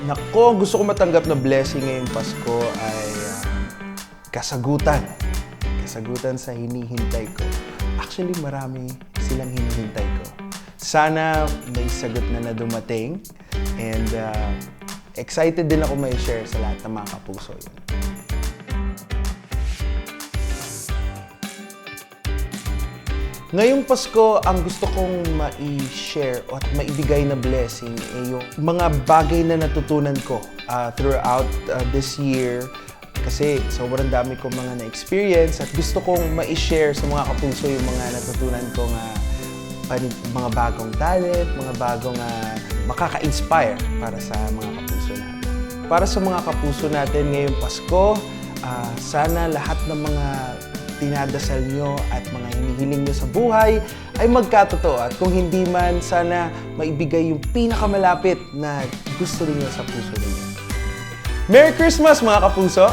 Nako, gusto ko matanggap na blessing ngayong Pasko ay kasagutan. Kasagutan sa hinihintay ko. Actually, marami silang hinihintay ko. Sana may sagot na dumating. And excited din ako may share sa lahat ng mga kapuso yun. Ngayong Pasko, ang gusto kong mai-share at maibigay na blessing ay yung mga bagay na natutunan ko throughout this year. Kasi sobrang dami kong mga na-experience at gusto kong mai-share sa mga kapuso yung mga natutunan kong mga bagong talent, mga bagong makaka-inspire para sa mga kapuso natin. Para sa mga kapuso natin ngayong Pasko, sana lahat ng mga dinadasal nyo at mga hinihiling nyo sa buhay ay magkatotoo. At kung hindi man, sana maibigay yung pinakamalapit na gusto ninyo sa puso ninyo. Merry Christmas mga kapuso!